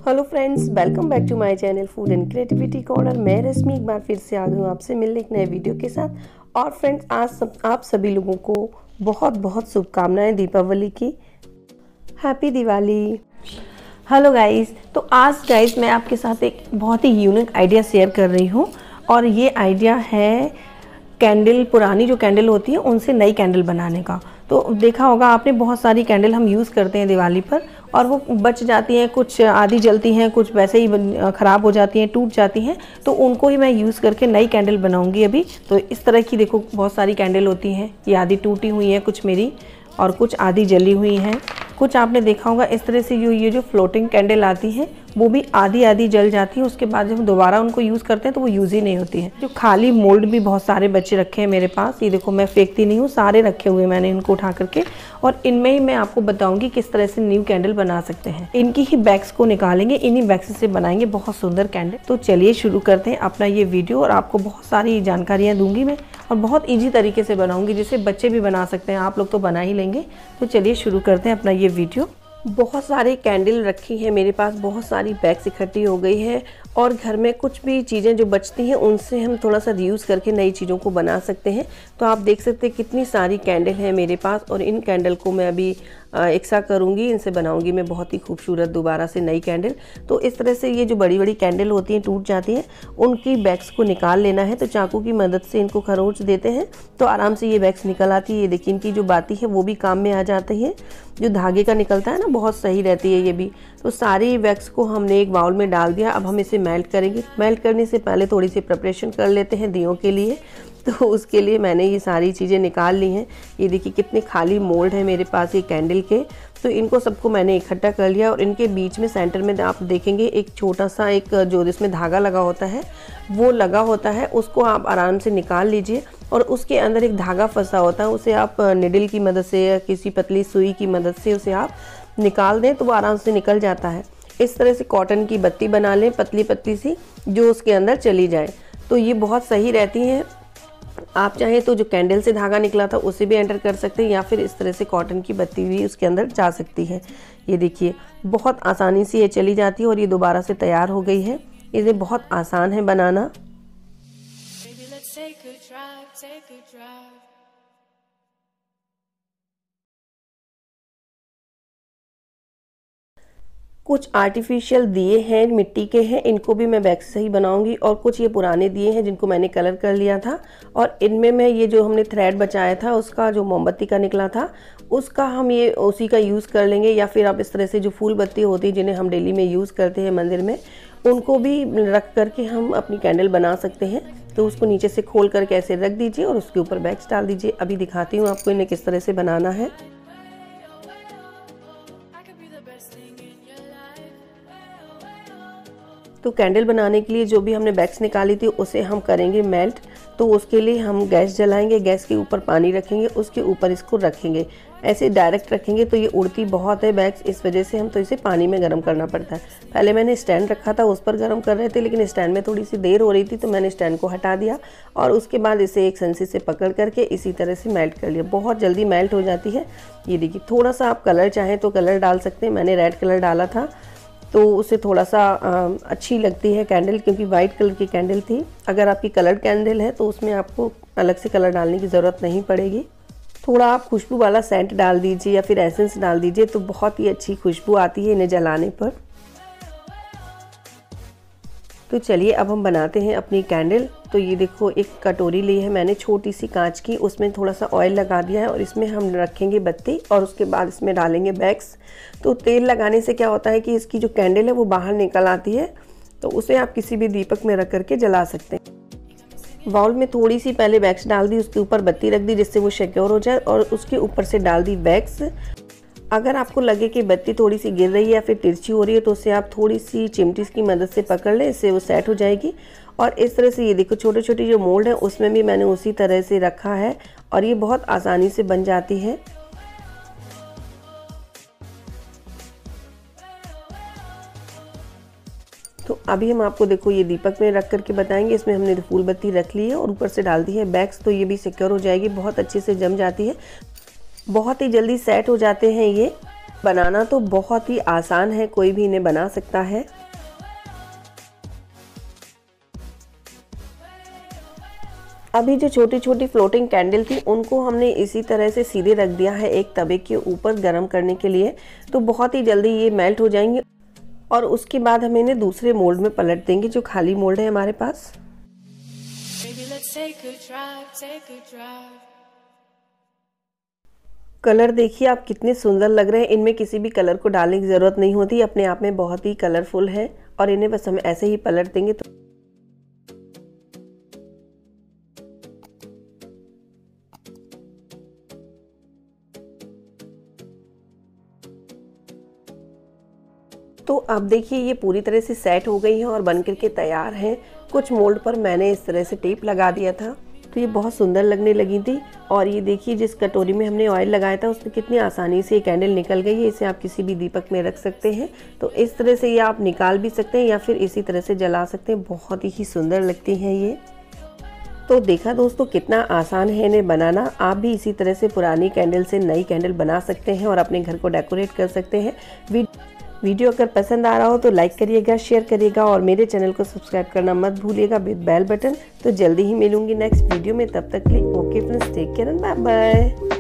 Hello friends, welcome back to my channel food and creativity corner. मैं रश्मि एक बार फिर से आ गई हूँ आपसे मिलने एक नए वीडियो के साथ। और फ्रेंड्स, आज आप सभी लोगों को बहुत बहुत शुभकामनाएं दीपावली की। हैप्पी दिवाली। हेलो गाइस, तो आज गाइस मैं आपके साथ एक बहुत ही यूनिक आइडिया शेयर कर रही हूँ। और ये आइडिया है कैंडल, पुरानी जो कैंडल होती है उनसे नई कैंडल बनाने का। तो देखा होगा आपने, बहुत सारी कैंडल हम यूज़ करते हैं दिवाली पर और वो बच जाती हैं, कुछ आधी जलती हैं, कुछ वैसे ही ख़राब हो जाती हैं, टूट जाती हैं। तो उनको ही मैं यूज़ करके नई कैंडल बनाऊंगी अभी। तो इस तरह की देखो बहुत सारी कैंडल होती हैं। ये आधी टूटी हुई हैं कुछ मेरी, और कुछ आधी जली हुई हैं। कुछ आपने देखा होगा इस तरह से ये जो फ्लोटिंग कैंडल आती हैं वो भी आधी आधी जल जाती है। उसके बाद जब हम दोबारा उनको यूज़ करते हैं तो वो यूज़ ही नहीं होती है। जो खाली मोल्ड भी बहुत सारे बच्चे रखे हैं मेरे पास, ये देखो मैं फेंकती नहीं हूँ, सारे रखे हुए मैंने इनको उठा करके। और इनमें ही मैं आपको बताऊंगी किस तरह से न्यू कैंडल बना सकते हैं। इनकी ही बैग्स को निकालेंगे, इन्हीं बैग्स से बनाएंगे बहुत सुंदर कैंडल। तो चलिए शुरू करते हैं अपना ये वीडियो, और आपको बहुत सारी जानकारियाँ दूंगी मैं, और बहुत ईजी तरीके से बनाऊंगी जिसे बच्चे भी बना सकते हैं। आप लोग तो बना ही लेंगे। तो चलिए शुरू करते हैं अपना ये वीडियो। बहुत सारे कैंडल रखी हैं मेरे पास, बहुत सारी बैग्स इकट्ठी हो गई है। और घर में कुछ भी चीज़ें जो बचती हैं उनसे हम थोड़ा सा रीयूज़ करके नई चीज़ों को बना सकते हैं। तो आप देख सकते हैं कितनी सारी कैंडल हैं मेरे पास, और इन कैंडल को मैं अभी इकट्ठा करूँगी, इनसे बनाऊँगी मैं बहुत ही खूबसूरत दोबारा से नई कैंडल। तो इस तरह से ये जो बड़ी बड़ी कैंडल होती हैं टूट जाती हैं, उनकी बैग्स को निकाल लेना है। तो चाकू की मदद से इनको खरोंच देते हैं तो आराम से ये बैग्स निकल आती है। ये देखिए इनकी जो बाती है वो भी काम में आ जाती है। जो धागे का निकलता है ना, बहुत सही रहती है ये भी। तो सारी वैक्स को हमने एक बाउल में डाल दिया। अब हम इसे मेल्ट करेंगे। मेल्ट करने से पहले थोड़ी सी प्रिपरेशन कर लेते हैं दियों के लिए। तो उसके लिए मैंने ये सारी चीज़ें निकाल ली हैं। ये देखिए कितने खाली मोल्ड है मेरे पास ये कैंडल के। तो इनको सबको मैंने इकट्ठा कर लिया, और इनके बीच में सेंटर में आप देखेंगे एक छोटा सा एक जो जिसमें धागा लगा होता है वो लगा होता है, उसको आप आराम से निकाल लीजिए। और उसके अंदर एक धागा फंसा होता है, उसे आप निडल की मदद से या किसी पतली सुई की मदद से उसे आप निकाल दें तो वो आराम से निकल जाता है। इस तरह से कॉटन की बत्ती बना लें पतली पतली सी, जो उसके अंदर चली जाए। तो ये बहुत सही रहती हैं। आप चाहें तो जो कैंडल से धागा निकला था उसे भी एंटर कर सकते हैं, या फिर इस तरह से कॉटन की बत्ती भी उसके अंदर जा सकती है। ये देखिए बहुत आसानी से ये चली जाती है, और ये दोबारा से तैयार हो गई है। इसे बहुत आसान है बनाना। कुछ आर्टिफिशियल दिए हैं, मिट्टी के हैं, इनको भी मैं बैग्स से ही बनाऊंगी। और कुछ ये पुराने दिए हैं जिनको मैंने कलर कर लिया था। और इनमें मैं ये जो हमने थ्रेड बचाया था उसका, जो मोमबत्ती का निकला था उसका, हम ये उसी का यूज़ कर लेंगे। या फिर आप इस तरह से जो फूल बत्ती होती है जिन्हें हम डेली में यूज़ करते हैं मंदिर में, उनको भी रख करके हम अपनी कैंडल बना सकते हैं। तो उसको नीचे से खोल करके ऐसे रख दीजिए और उसके ऊपर बैग्स डाल दीजिए। अभी दिखाती हूँ आपको इन्हें किस तरह से बनाना है। तो कैंडल बनाने के लिए जो भी हमने बैग्स निकाली थी उसे हम करेंगे मेल्ट। तो उसके लिए हम गैस जलाएंगे, गैस के ऊपर पानी रखेंगे, उसके ऊपर इसको रखेंगे। ऐसे डायरेक्ट रखेंगे तो ये उड़ती बहुत है बैग्स, इस वजह से हम तो इसे पानी में गर्म करना पड़ता है। पहले मैंने स्टैंड रखा था, उस पर गर्म कर रहे थे, लेकिन स्टैंड में थोड़ी सी देर हो रही थी तो मैंने स्टैंड को हटा दिया। और उसके बाद इसे एक संसी से पकड़ करके इसी तरह से मेल्ट कर लिया। बहुत जल्दी मेल्ट हो जाती है। ये देखिए, थोड़ा सा आप कलर चाहें तो कलर डाल सकते हैं। मैंने रेड कलर डाला था तो उसे थोड़ा सा अच्छी लगती है कैंडल, क्योंकि वाइट कलर की कैंडल थी। अगर आपकी कलर्ड कैंडल है तो उसमें आपको अलग से कलर डालने की ज़रूरत नहीं पड़ेगी। थोड़ा आप खुशबू वाला सेंट डाल दीजिए या फिर एसेंस डाल दीजिए, तो बहुत ही अच्छी खुशबू आती है इन्हें जलाने पर। तो चलिए अब हम बनाते हैं अपनी कैंडल। तो ये देखो एक कटोरी ली है मैंने छोटी सी कांच की, उसमें थोड़ा सा ऑयल लगा दिया है, और इसमें हम रखेंगे बत्ती, और उसके बाद इसमें डालेंगे बैग्स। तो तेल लगाने से क्या होता है कि इसकी जो कैंडल है वो बाहर निकल आती है। तो उसे आप किसी भी दीपक में रख करके जला सकते हैं। बाउल में थोड़ी सी पहले बैग्स डाल दी, उसके ऊपर बत्ती रख दी जिससे वो सिक्योर हो जाए, और उसके ऊपर से डाल दी बैग्स। अगर आपको लगे कि बत्ती थोड़ी सी गिर रही है या फिर तिरछी हो रही है तो उसे आप थोड़ी सी चिमटी की मदद से पकड़ लें, इससे वो सेट हो जाएगी। और इस तरह से ये देखो छोटे छोटे जो मोल्ड है उसमें भी मैंने उसी तरह से रखा है, और ये बहुत आसानी से बन जाती है। तो अभी हम आपको देखो ये दीपक में रख करके बताएंगे। इसमें हमने फूल बत्ती रख ली है और ऊपर से डाल दी है बैग्स, तो ये भी सिक्योर हो जाएगी, बहुत अच्छे से जम जाती है, बहुत ही जल्दी सेट हो जाते हैं ये। बनाना तो बहुत ही आसान है, कोई भी इन्हें बना सकता है। अभी जो छोटी छोटी फ्लोटिंग कैंडल थी उनको हमने इसी तरह से सीधे रख दिया है एक तवे के ऊपर गर्म करने के लिए, तो बहुत ही जल्दी ये मेल्ट हो जाएंगे। और उसके बाद हम इन्हें दूसरे मोल्ड में पलट देंगे, जो खाली मोल्ड है हमारे पास। कलर देखिए आप कितने सुंदर लग रहे हैं, इनमें किसी भी कलर को डालने की ज़रूरत नहीं होती, अपने आप में बहुत ही कलरफुल है। और इन्हें बस हम ऐसे ही पलट देंगे तो अब देखिए ये पूरी तरह से सेट हो गई हैं और बनकर के तैयार हैं। कुछ मोल्ड पर मैंने इस तरह से टेप लगा दिया था, तो ये बहुत सुंदर लगने लगी थी। और ये देखिए जिस कटोरी में हमने ऑयल लगाया था उसमें कितनी आसानी से ये कैंडल निकल गई है। इसे आप किसी भी दीपक में रख सकते हैं, तो इस तरह से ये आप निकाल भी सकते हैं या फिर इसी तरह से जला सकते हैं। बहुत ही सुंदर लगती हैं ये। तो देखा दोस्तों कितना आसान है इन्हें बनाना। आप भी इसी तरह से पुरानी कैंडल से नई कैंडल बना सकते हैं और अपने घर को डेकोरेट कर सकते हैं। वीडियो अगर पसंद आ रहा हो तो लाइक करिएगा, शेयर करिएगा और मेरे चैनल को सब्सक्राइब करना मत भूलिएगा विद बेल बटन। तो जल्दी ही मिलूंगी नेक्स्ट वीडियो में, तब तक के लिए okay friends, take care and bye bye.